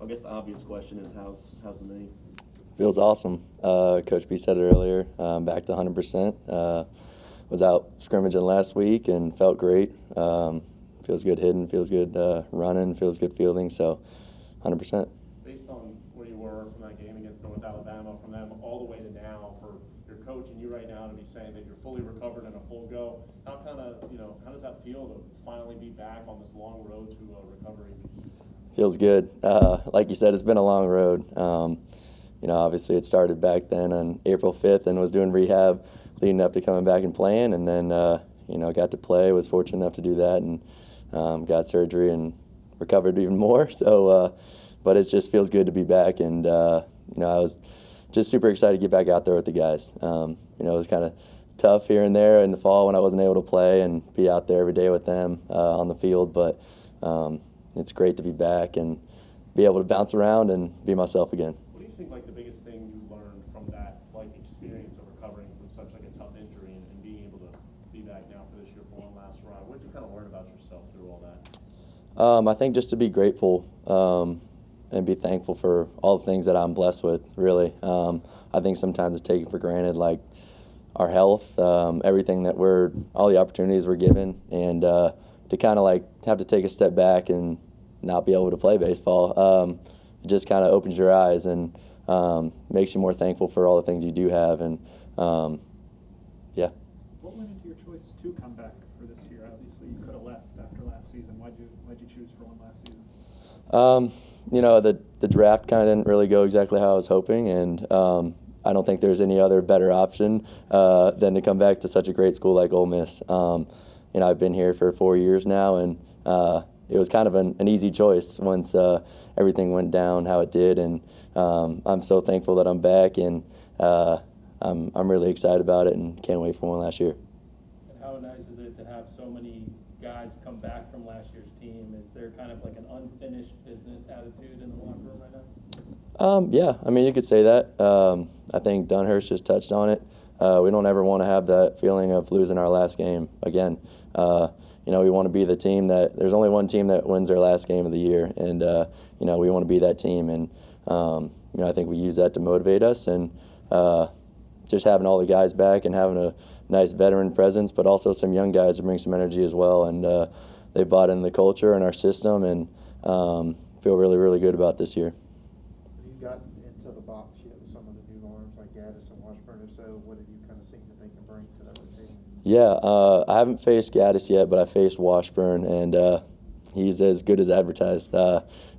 I guess the obvious question is how's the knee? Feels awesome. Coach B said it earlier. Back to 100%. Was out scrimmaging last week and felt great. Feels good hitting, feels good running, feels good fielding. So, 100%. Based on where you were from that game against North Alabama, from them all the way to now, for your coach and you right now to be saying that you're fully recovered and a full go, how does that feel to finally be back on this long road to recovery? Feels good. Like you said, it's been a long road. Obviously it started back then on April 5th and was doing rehab leading up to coming back and playing, and then got to play. Was fortunate enough to do that, and got surgery and recovered even more. So, but it just feels good to be back, and I was just super excited to get back out there with the guys. It was kind of tough here and there in the fall when I wasn't able to play and be out there every day with them on the field, but it's great to be back and be able to bounce around and be myself again. What do you think the biggest thing you learned from that experience of recovering from such a tough injury and being able to be back now for this year for one last ride? What did you kind of learn about yourself through all that? I think just to be grateful and be thankful for all the things that I'm blessed with, really. I think sometimes it's taken for granted, like our health, everything that all the opportunities we're given, and to kind of have to take a step back and not be able to play baseball, it just kind of opens your eyes and makes you more thankful for all the things you do have, and yeah. What went into your choice to come back for this year? Obviously, you could have left after last season. Why'd you choose for one last season? The draft kind of didn't really go exactly how I was hoping, and I don't think there's any other better option than to come back to such a great school like Ole Miss. I've been here for 4 years now, and it was kind of an easy choice once everything went down how it did, and I'm so thankful that I'm back, and I'm really excited about it and can't wait for one last year. And how nice is it to have so many guys come back from last year's team? Is there kind of an unfinished business attitude in the locker room right now? Yeah, you could say that. I think Dunhurst just touched on it. We don't ever want to have that feeling of losing our last game again. We want to be the team there's only one team that wins their last game of the year, and we want to be that team. And I think we use that to motivate us, and just having all the guys back and having a nice veteran presence, but also some young guys to bring some energy as well. And they bought in the culture and our system, and feel really, really good about this year. You got into the box yet with some of the new arms like Gaddis and Washburn, or so what have you kind of seen that they can bring to that rotation? Yeah, I haven't faced Gaddis yet, but I faced Washburn, and he's as good as advertised.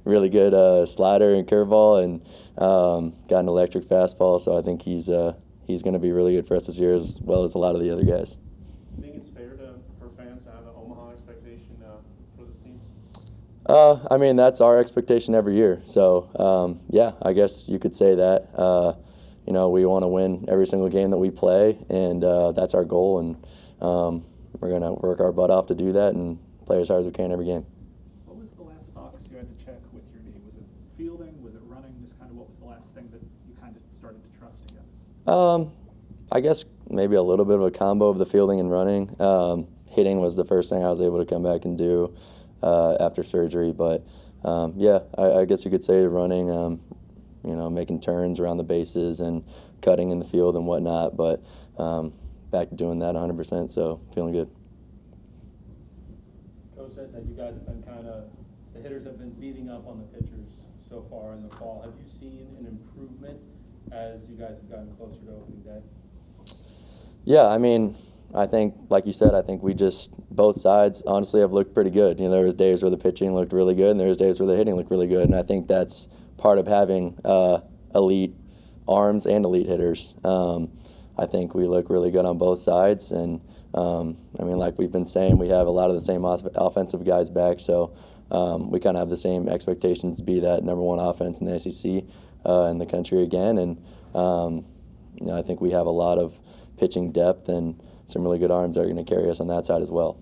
Really good slider and curveball, and got an electric fastball, so I think he's going to be really good for us this year, as well as a lot of the other guys. Do you think it's fair for fans to have an Omaha expectation for this team? That's our expectation every year. So, yeah, I guess you could say that. We want to win every single game that we play, and that's our goal. And we're going to work our butt off to do that and play as hard as we can every game. What was the last box you had to check with your knee? Was it fielding? Was it running? Just kind of what was the last thing that you kind of started to trust again? I guess maybe a little bit of a combo of the fielding and running. Hitting was the first thing I was able to come back and do after surgery. But, yeah, I guess you could say running, making turns around the bases and cutting in the field and whatnot. But back to doing that 100%, so feeling good. Coach said that you guys have been the hitters have been beating up on the pitchers so far in the fall. Have you seen an improvement as you guys have gotten closer to opening day? Yeah, I think, like you said, I think both sides honestly have looked pretty good. There was days where the pitching looked really good, and there was days where the hitting looked really good, and I think that's part of having elite arms and elite hitters. I think we look really good on both sides, and like we've been saying, we have a lot of the same offensive guys back, so we kind of have the same expectations to be that number one offense in the SEC in the country again, and I think we have a lot of pitching depth and some really good arms that are going to carry us on that side as well.